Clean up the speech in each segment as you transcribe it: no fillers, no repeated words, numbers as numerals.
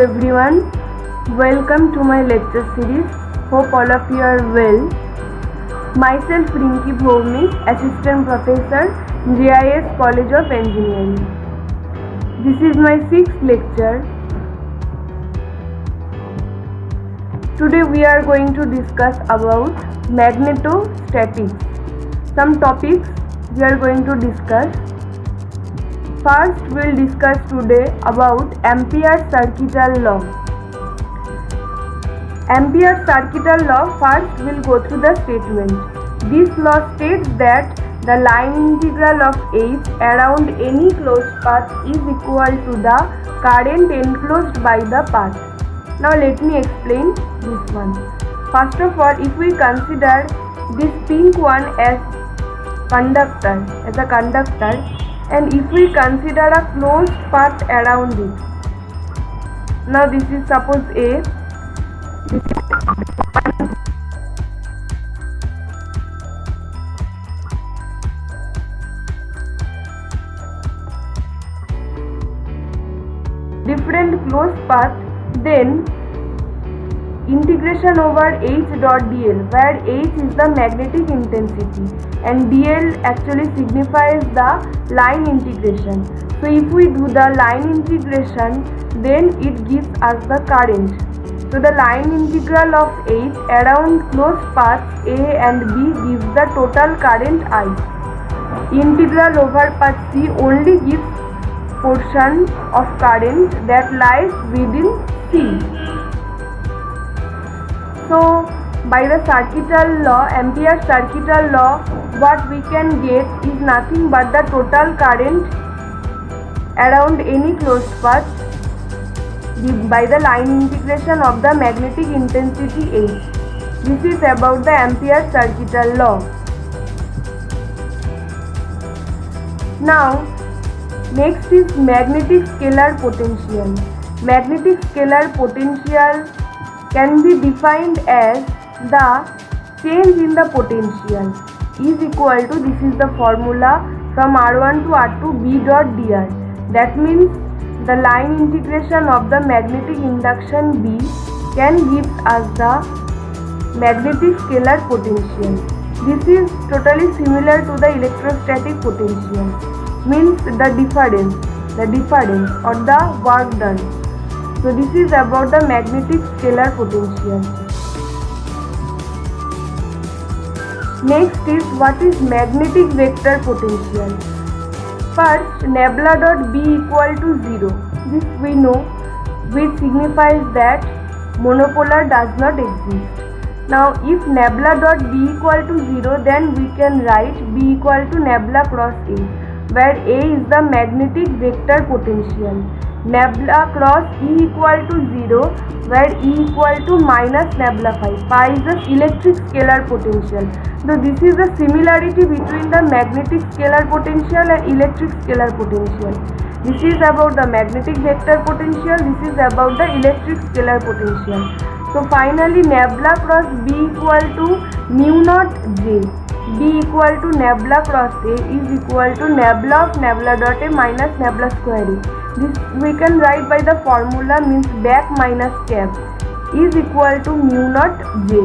everyone, welcome to my lecture series. Hope all of you are well. Myself Rinki Bhowmik, Assistant Professor, JIS College of Engineering. This is my 6th lecture. Today we are going to discuss about magnetostatics. Some topics we are going to discuss. First, we will discuss today about Ampere's circuital law. Ampere's circuital law, first we will go through the statement. This law states that the line integral of H around any closed path is equal to the current enclosed by the path. Now let me explain this one. First of all, if we consider this pink one as a conductor, and if we consider a closed path around it. Now this is suppose A. This is different closed path, then integration over H dot dl, where H is the magnetic intensity and dl actually signifies the line integration. So if we do the line integration, then it gives us the current. So the line integral of H around closed paths A and B gives the total current I. Integral over path C only gives portion of current that lies within C. So by the circuital law, Ampere's circuital law, what we can get is nothing but the total current around any closed path by the line integration of the magnetic intensity H. This is about the Ampere's circuital law. Now, next is magnetic scalar potential. Magnetic scalar potential can be defined as the change in the potential is equal to, this is the formula from R1 to R2 B dot dr. That means the line integration of the magnetic induction B can give us the magnetic scalar potential. This is totally similar to the electrostatic potential, means the difference or the work done. So this is about the magnetic scalar potential. Next is, what is magnetic vector potential? First, nabla dot B equal to 0. This we know, which signifies that monopolar does not exist. Now if nabla dot B equal to 0, then we can write B equal to nabla cross A, where A is the magnetic vector potential. Nabla cross E equal to 0, where E equal to minus nabla phi. Phi is the electric scalar potential. So this is the similarity between the magnetic scalar potential and electric scalar potential. This is about the magnetic vector potential, this is about the electric scalar potential. So finally nabla cross B equal to mu naught J. B equal to nabla cross A is equal to nabla of nabla dot A minus nabla square A. This we can write by the formula, means back minus cap is equal to mu naught J.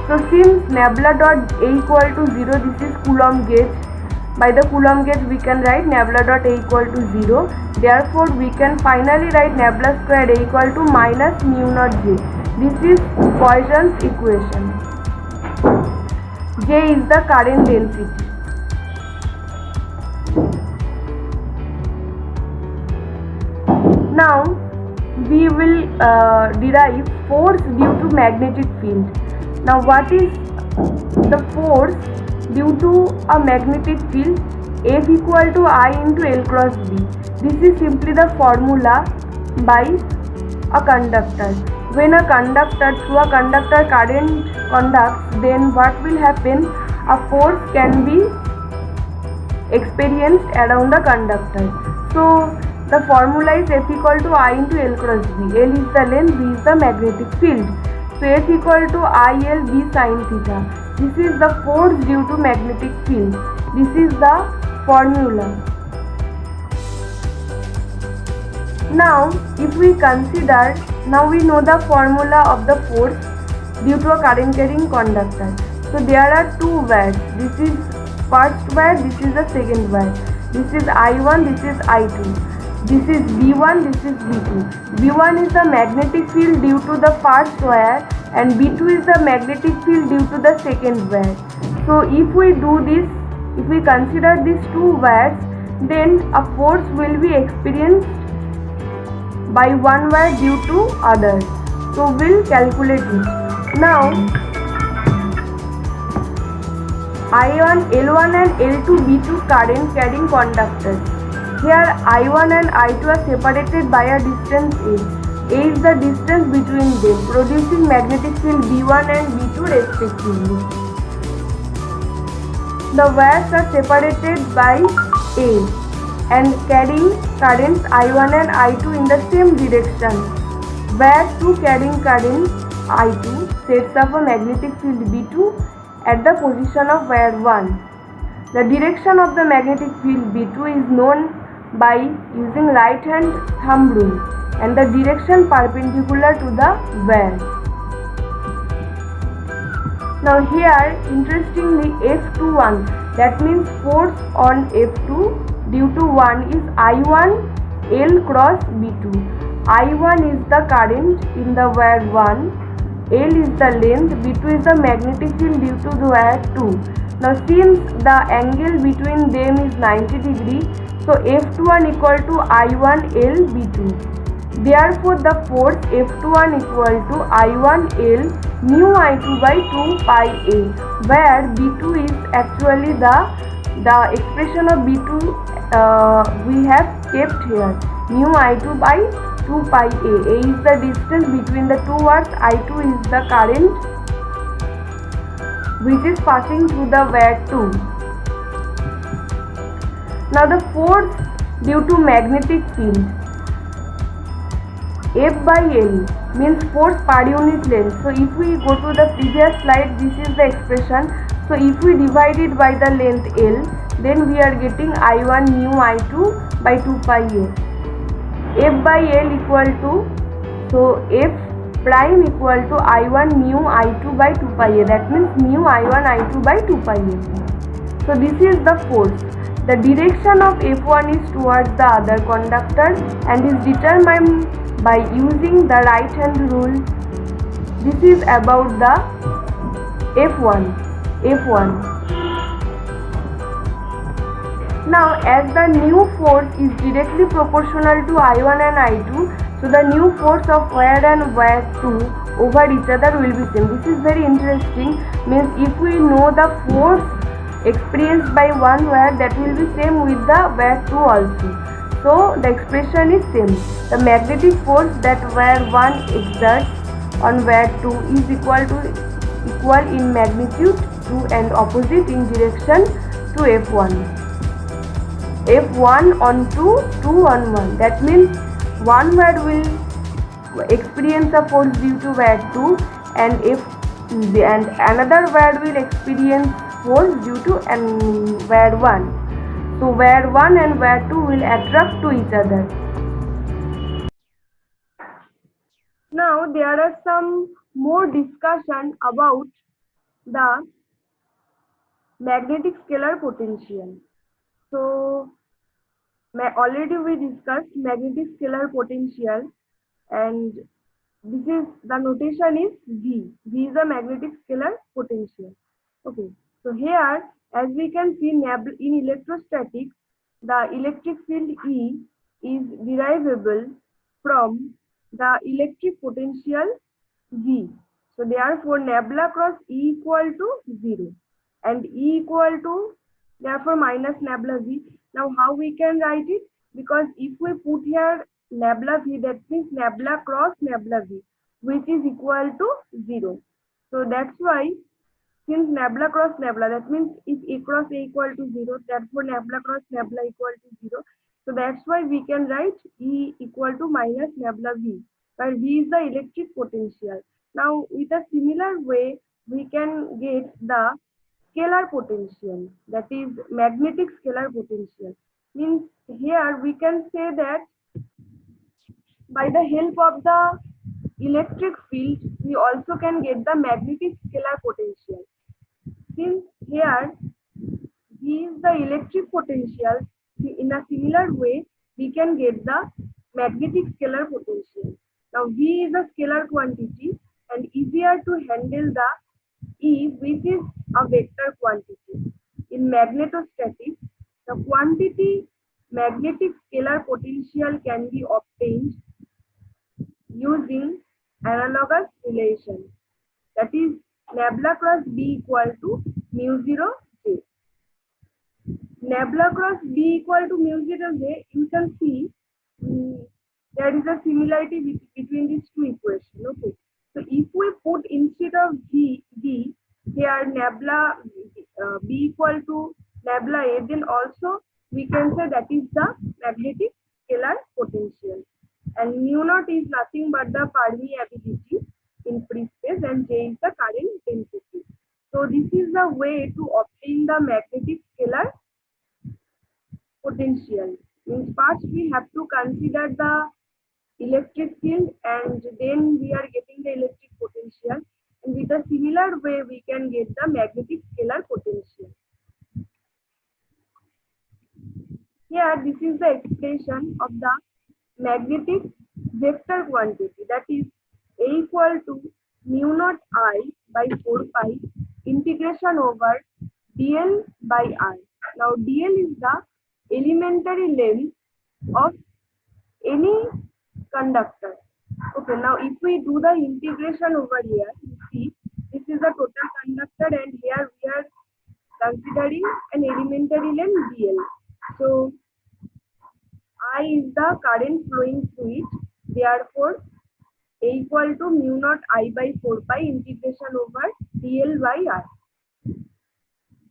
So since nabla dot A equal to 0, this is Coulomb gauge. By the Coulomb gauge we can write nabla dot A equal to 0. Therefore we can finally write nabla square A equal to minus mu naught J. This is Poisson's equation. J is the current density. Now we will derive force due to magnetic field. Now what is the force due to a magnetic field? F equal to I into L cross B. This is simply the formula by a conductor. When a conductor, through a conductor current conducts, then what will happen? A force can be experienced around the conductor. So the formula is F equal to I into L cross B. L is the length, B is the magnetic field. So F equal to IL B sin theta. This is the force due to magnetic field. This is the formula. Now if we consider Now we know the formula of the force due to a current carrying conductor. So there are two wires. This is first wire, this is the second wire. This is I1, this is I2. This is B1, this is B2. B1 is the magnetic field due to the first wire and B2 is the magnetic field due to the second wire. So if we do this, if we consider these two wires, then a force will be experienced by one wire due to others. So we'll calculate it. Now I1, L1 and L2 B2 current carrying conductors. Here I1 and I2 are separated by a distance A. A is the distance between them, producing magnetic field B1 and B2 respectively. The wires are separated by A and carrying currents I1 and I2 in the same direction. Wire 2 carrying current I2 sets up a magnetic field B2 at the position of wire 1. The direction of the magnetic field B2 is known by using right hand thumb rule and the direction perpendicular to the wire. Now here interestingly F21, that means force on F2 due to 1 is I1 L cross B2. I1 is the current in the wire 1, L is the length, B2 is the magnetic field due to the wire 2. Now since the angle between them is 90 degree, so F21 equal to I1 L B2. Therefore the force F21 equal to I1 L mu I2 by 2 pi A, where B2 is actually the expression of B2 we have kept here, mu I2 by 2 pi A. A is the distance between the two wires, I2 is the current which is passing through the wire 2. Now the force due to magnetic field, F by L means force per unit length. So if we go to the previous slide, this is the expression. So if we divide it by the length L, then we are getting I1 mu I2 by 2 pi A. F by L equal to, so F prime equal to I1 mu I2 by 2 pi A. That means mu I1 I2 by 2 pi A. So this is the force. The direction of F1 is towards the other conductor and is determined by using the right hand rule. This is about the F1. Now as the new force is directly proportional to I1 and I2, so the new force of wire and wire 2 over each other will be same. This is very interesting, means if we know the force experienced by one wire, that will be same with the wire 2 also. So the expression is same. The magnetic force that wire 1 exerts on wire 2 is equal in magnitude to and opposite in direction to F1. F1 on 2, 2 on 1. That means one wire will experience a force due to wire 2 and another wire will experience force due to wire 1. So wire 1 and wire 2 will attract to each other. Now there are some more discussion about the magnetic scalar potential. So already we discussed magnetic scalar potential, and this is the notation is V. V is the magnetic scalar potential. Okay, so here as we can see in electrostatics, the electric field E is derivable from the electric potential V. So therefore nabla cross E equal to 0 and E equal to therefore minus nabla V. Now how we can write it? Because if we put here nabla V, that means nabla cross nabla V, which is equal to 0. So that's why, since nabla cross nabla, that means if A cross A equal to 0, therefore nabla cross nabla equal to 0. So that's why we can write E equal to minus nabla V, where V is the electric potential. Now with a similar way, we can get the scalar potential, that is magnetic scalar potential. Means here we can say that by the help of the electric field, we also can get the magnetic scalar potential. Since here V is the electric potential, in a similar way, we can get the magnetic scalar potential. Now V is a scalar quantity and easier to handle the E, which is a vector quantity. In magnetostatics, the quantity magnetic scalar potential can be obtained using analogous relation, that is nabla cross B equal to mu 0 J. Nabla cross B equal to mu 0 J, you can see there is a similarity between these two equations. Okay, so if we put instead of B here nabla B equal to nabla A, then also we can say that is the magnetic scalar potential, and mu naught is nothing but the permeability in free space and J is the current density. So this is the way to obtain the magnetic scalar potential. Means first we have to consider the electric field and then we are getting the electric potential, and with a similar way we can get the magnetic scalar potential. Here this is the expression of the magnetic vector quantity, that is A equal to mu naught I by 4 pi integration over dl by r. Now dl is the elementary length of any conductor. Okay, now if we do the integration over here, you see this is the total conductor and here we are considering an elementary length dl. So I is the current flowing through it, therefore A equal to mu naught I by 4 pi integration over dl by r.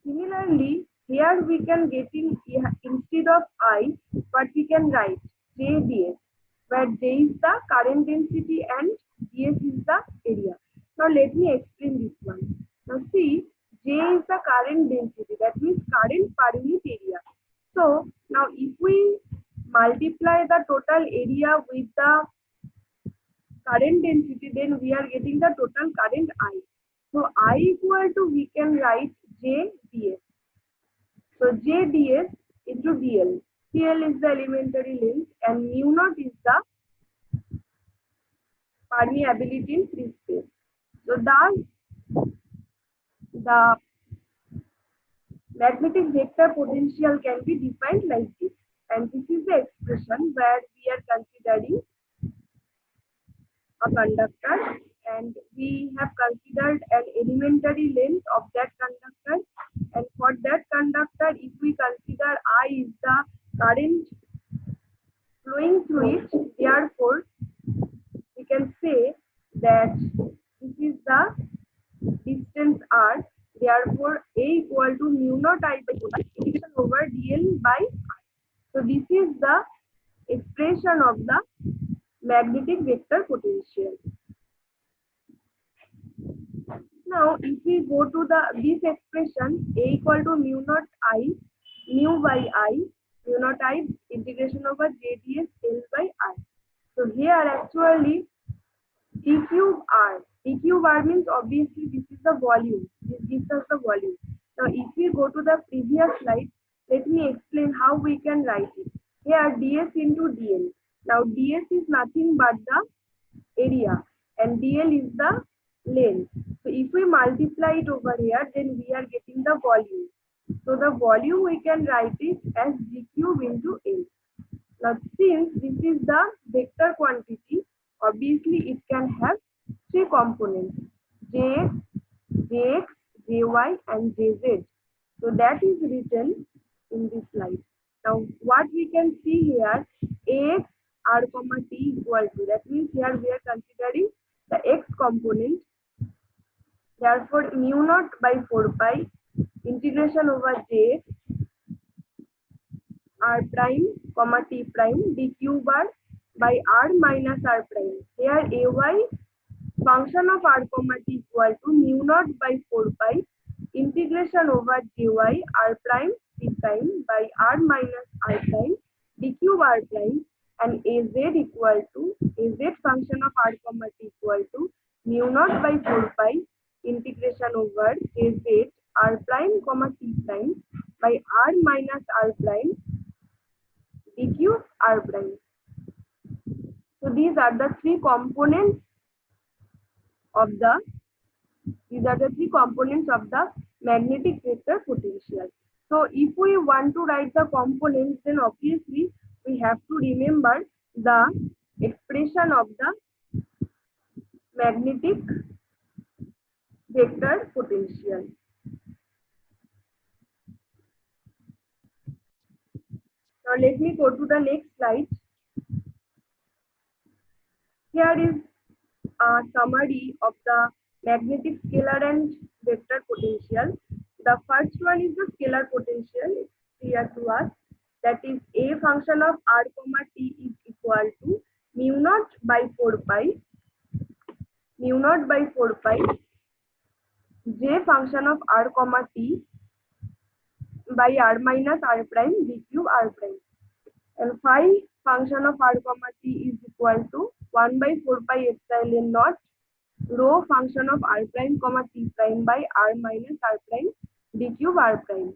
Similarly, here we can get in instead of I, but we can write J ds, where J is the current density and ds is the area. Now let me explain this one. Now see, J is the current density, that means current per unit area. So now if we multiply the total area with the current density, then we are getting the total current I. So I equal to, we can write J ds. So J ds into dl. dl is the elementary length and mu naught is the permeability in free space. So the magnetic vector potential can be defined like this. And this is the expression where we are considering a conductor and we have considered an elementary length of that conductor, and for that conductor if we consider I is the current flowing through it, therefore we can say that this is the distance r, therefore A equal to mu naught I by 4 pi integration over dl by r. So this is the expression of the magnetic vector potential. Now if we go to this expression, A equal to mu naught I, mu by I, mu naught I integration over J ds L by R. So here actually d cube r means obviously this is the volume, this gives us the volume. Now if we go to the previous slide, let me explain how we can write it. Here ds into dl. Now ds is nothing but the area and dl is the length. So if we multiply it over here, then we are getting the volume. So the volume we can write it as g cube into L. Now since this is the vector quantity, obviously it can have three components, jx, jx, jy and jz. So that is written in this slide. Now what we can see here, ax r comma t equal to, that means here we are considering the x component, therefore mu naught by 4 pi integration over j r prime comma t prime dq bar by r minus r prime. Here ay function of r comma t equal to mu naught by 4 pi integration over jy r prime t prime by r minus r prime dq bar prime and az function of r comma t equal to mu naught by 4 pi integration over jz r prime comma t prime by r minus r prime dq r prime. So these are the three components of the magnetic vector potential. So if we want to write the components, then obviously we have to remember the expression of the magnetic vector potential. Now let me go to the next slide. Here is a summary of the magnetic scalar and vector potential. The first one is the scalar potential. It's clear to us. That is a function of r comma t is equal to mu naught by 4 pi j function of r comma t by r minus r prime d cube r prime, and phi function of r comma t is equal to 1 by 4 pi epsilon naught rho function of r prime comma t prime by r minus r prime d cube r prime.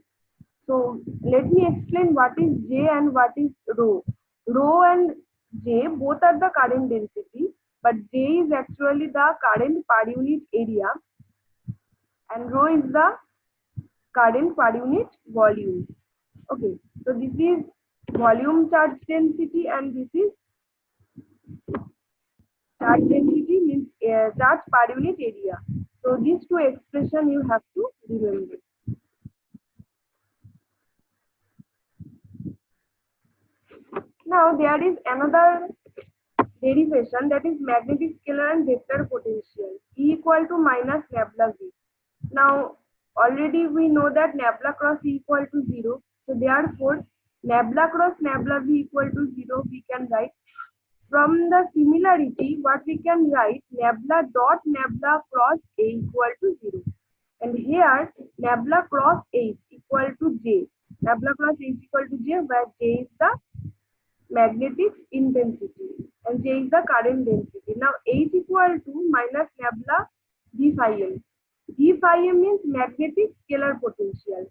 So let me explain what is J and what is rho. Rho and J both are the current density, but J is actually the current per unit area and rho is the current per unit volume. Okay, so this is volume charge density and this is charge density, means charge per unit area. So these two expression you have to remember. Now there is another derivation, that is magnetic scalar and vector potential E equal to minus nabla V. Now already we know that nabla cross E equal to 0. So therefore nabla cross nabla V equal to 0 we can write. From the similarity, what we can write, nabla dot nabla cross A equal to 0. And here nabla cross H equal to J. Nabla cross H equal to J, where J is the magnetic intensity and J is the current density. Now H equal to minus nabla d phi m. D phi m means magnetic scalar potential.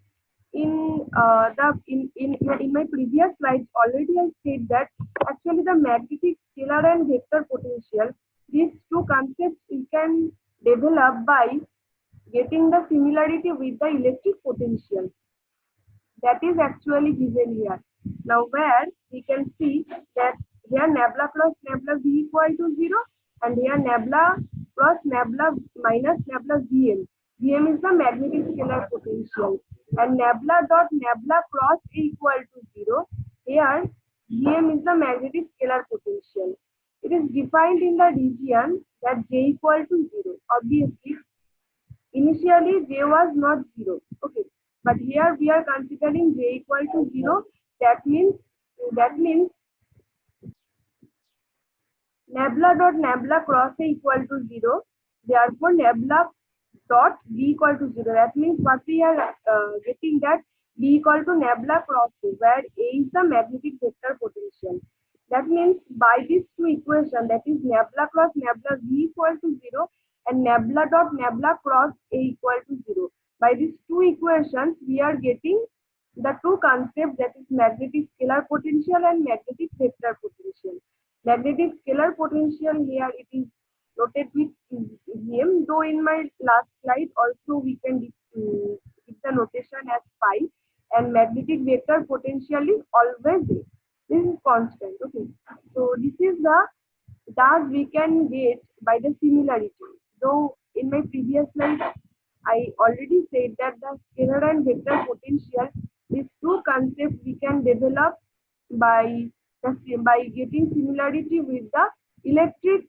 In my previous slides already I said that actually the magnetic scalar and vector potential, these two concepts we can develop by getting the similarity with the electric potential. That is actually given here. Now where we can see that here nabla plus nabla V equal to 0 and here nabla plus nabla minus nabla Vm. Vm is the magnetic scalar potential and nabla dot nabla cross A equal to 0. Here Vm is the magnetic scalar potential. It is defined in the region that J equal to 0. Obviously initially J was not 0. Okay. But here we are considering J equal to 0. That means nabla dot nabla cross A equal to 0. Therefore nabla dot B equal to 0. That means what we are getting, that B equal to nabla cross A, where A is the magnetic vector potential. That means by these two equations, that is nabla cross nabla V equal to 0 and nabla dot nabla cross A equal to 0. By these two equations, we are getting the two concepts, that is magnetic scalar potential and magnetic vector potential. Magnetic scalar potential, here it is noted with Vm, though in my last slide also we can give the notation as phi, and magnetic vector potential is always there. This is constant. Okay, so this is the that we can get by the similarity. Though in my previous slide I already said that the scalar and vector potential, these two concepts we can develop by getting similarity with the electric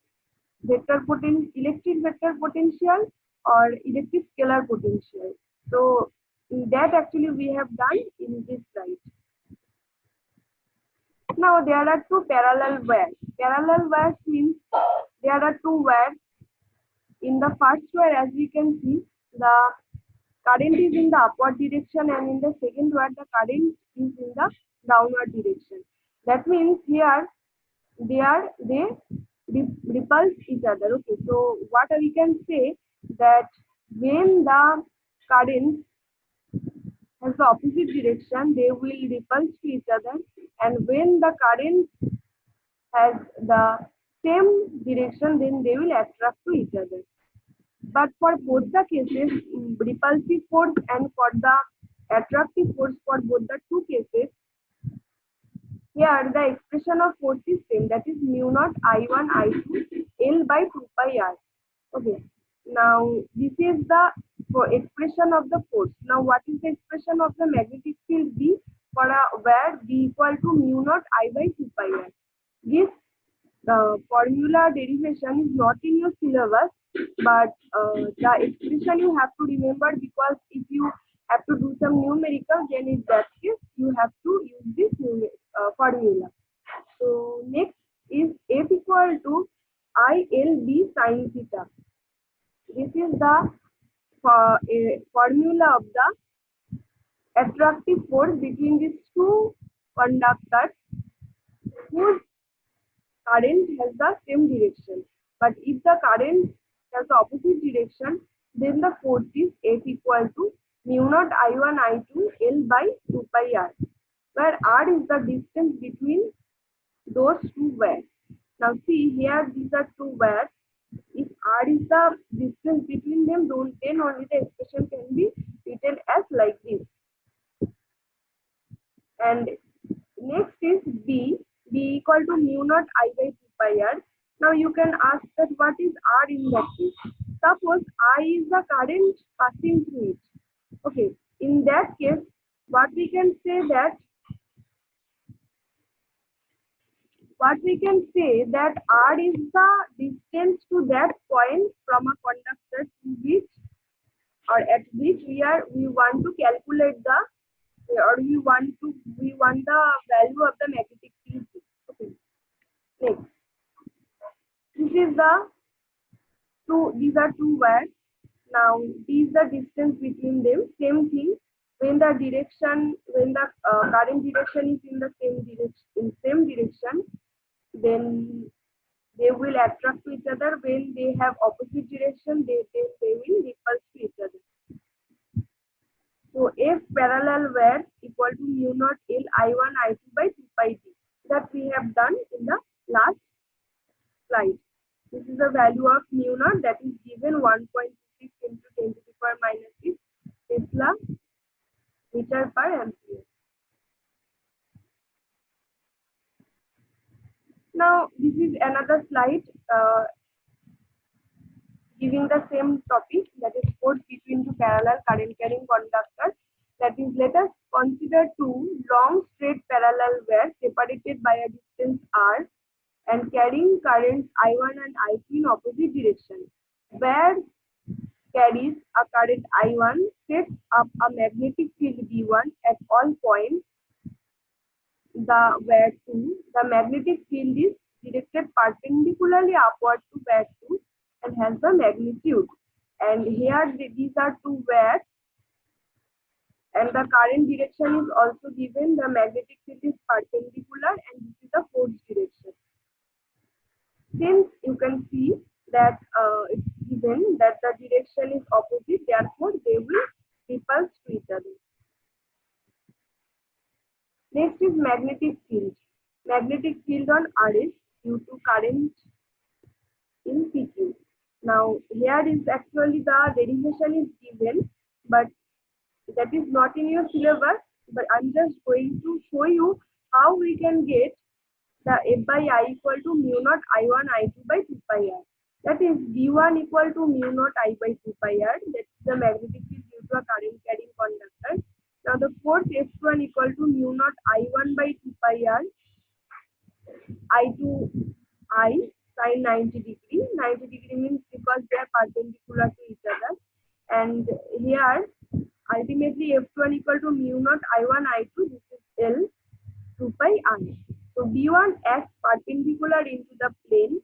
vector potential or electric scalar potential. So that actually we have done in this slide. Now there are two parallel wires. Parallel wires means there are two wires. In the first wire, as we can see, the current is in the upward direction, and in the second wire the current is in the downward direction. That means here they repulse each other. Okay, so what we can say that when the current has the opposite direction, they will repulse to each other, and when the current has the same direction, then they will attract to each other. But for both the cases, repulsive force and for the attractive force, for both the two cases, here the expression of force is same, that is mu naught I1 I2 L by 2 pi r. Okay. Now this is the expression of the force. Now what is the expression of the magnetic field B for a where B equal to mu naught I by 2 pi r? This formula derivation is not in your syllabus, but the expression you have to remember, because if you have to do some numerical, then in that case you have to use this formula. So next is F equal to ILB sin theta. This is the formula of the attractive force between these two conductors whose current has the same direction. But if the current has the opposite direction, then the force is F equal to mu naught I1 I2 L by 2 pi r, where r is the distance between those two wires. Now see here, these are two wires. If r is the distance between them, then only the expression can be written as like this. And next is B equal to mu naught I by 2 pi r. Now you can ask that what is R in that case? Suppose I is the current passing through it. Okay, in that case, what we can say that R is the distance to that point from a conductor to which or at which we want to calculate the we want the value of the magnetic field. Okay. Next, these are two wires. Now this is the distance between them. Same thing, when the current direction is in the same direction, then they will attract to each other. When they have opposite direction, they will repulse to each other. So F parallel wire equal to mu naught L I1 I2 by 2 pi t, that we have done in the last slide. This is the value of mu naught, that is given 1.26 into 10 to the power minus 6 Tesla meter per ampere. Now this is another slide giving the same topic, that is force between two parallel current carrying conductors. That is, let us consider two long straight parallel wires separated by a distance r and carrying currents I1 and I2 in opposite direction. Where carries a current I1 sets up a magnetic field V1 at all points. The wire 2, the magnetic field is directed perpendicularly upward to wire 2 and has the magnitude. And here these are two wires, and the current direction is also given. The magnetic field is perpendicular, and this is the force direction. Since you can see that it's given that the direction is opposite, therefore they will repulse to each other. Next is magnetic field. Magnetic field on R is due to current in PQ. Now here is actually the derivation is given, but that is not in your syllabus. But I'm just going to show you how we can get the F by I equal to mu naught I1 I2 by 2 pi r. That is V1 equal to mu naught I by 2 pi r. That is the magnetic field due to a current carrying conductor. Now the force F1 equal to mu naught I1 by 2 pi r I2 I sin 90 degree. 90 degree means because they are perpendicular to each other. And here ultimately F1 equal to mu naught I1 I2, this is L 2 pi r. So B1 acts perpendicular into the plane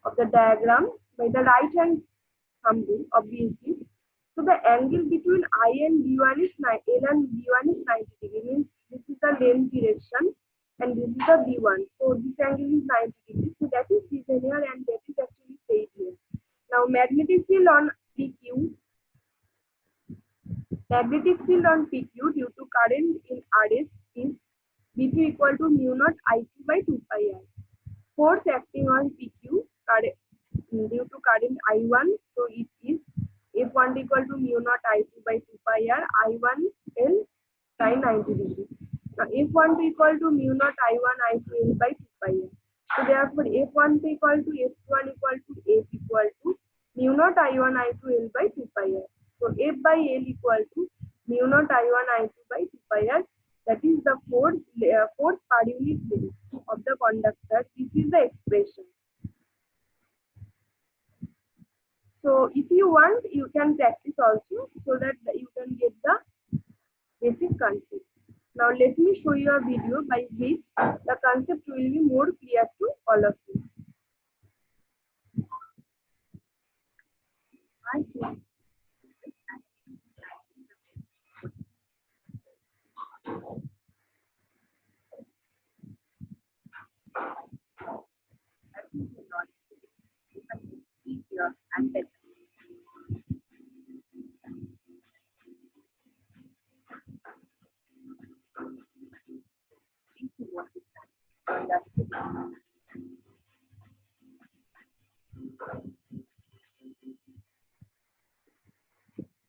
of the diagram by the right hand thumb rule, obviously. So the angle between I and B1 is L and B1 is 90 degree, means this is the length direction and this is the B1. So this angle is 90 degree. So that is given here and that is actually said here. Now magnetic field on PQ. Magnetic field on PQ due to current in RS is V2 equal to mu naught I2 by 2 pi r. Force acting on PQ current, due to current I1, so it is F1 equal to mu naught I2 by 2 pi r I1 L sin 90 degree. Now F1 equal to mu naught I1 I2 L by 2 pi r. So therefore F1 equal to F1 equal to F equal to mu naught I1 I2 L by 2 pi r. So F by L equal to mu naught I1 I2 by 2 pi r. That is the force per unit length of the conductor. This is the expression. So if you want, you can practice also so that you can get the basic concept. Now let me show you a video by which the concept will be more clear to all of you.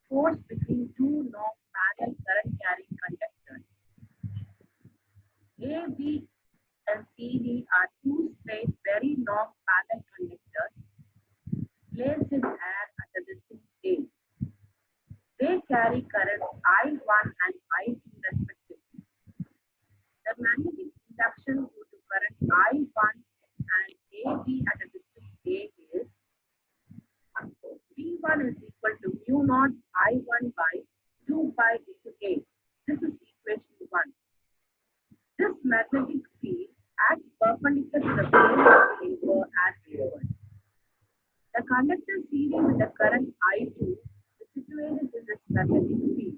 Force between two long parallel current carrying conductors. A, B, and CD are two straight, very long parallel conductors placed in air at a distance A. They carry currents I1 and I2 respectively. The magnetic induction due to current I1 and AB at a distance A is V1 is equal to mu naught I1 by 2 pi into A. This is equation 1. This magnetic field acts perpendicular to the plane of the paper as forward. The conductor CD with the current I2 is situated in this magnetic field.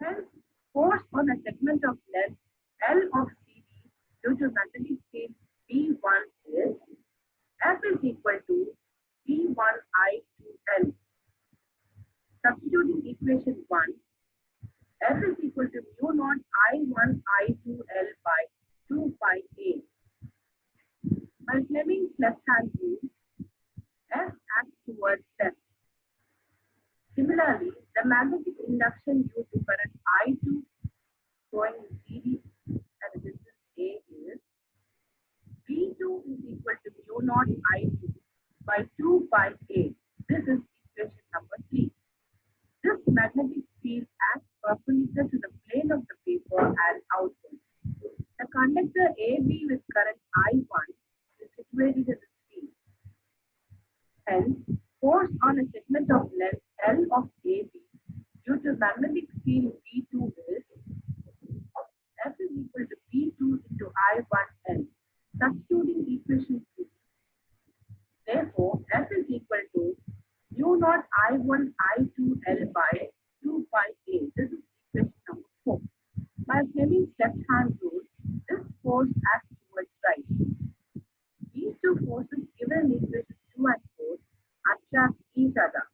Hence, force on a segment of length L of CD due to magnetic field V1 is F is equal to V1 I2L. Substituting equation 1, F is equal to mu naught I1 I2L by 2 pi A. By Fleming's left-hand rule, F acts towards left. Similarly, the magnetic induction due to current I2 going in CD at a distance A is V2 is equal to mu naught I2 by 2 pi A. This is equation number 3. This magnetic field acts perpendicular to the plane of the paper and outward. The conductor AB with current I1 is situated in this field. Hence, force on a segment of length L of AB due to magnetic field V2 is F is equal to V2 into I1L. Substituting equation 2. Therefore, F is equal to mu naught I1 I2L by 2 pi A. This is equation number 4. By Fleming's left-hand rule, this force acts towards right. These two forces given in equations 2 and 4 attract each other.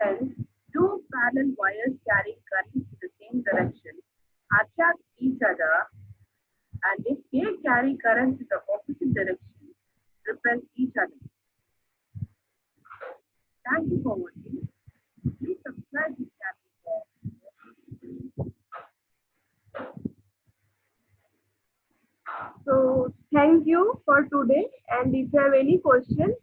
Hence, two parallel wires carrying currents in the same direction attract each other, and if they carry currents in the opposite direction, repel each other. Thank you for watching. Please subscribe this channel. So thank you for today, and if you have any question,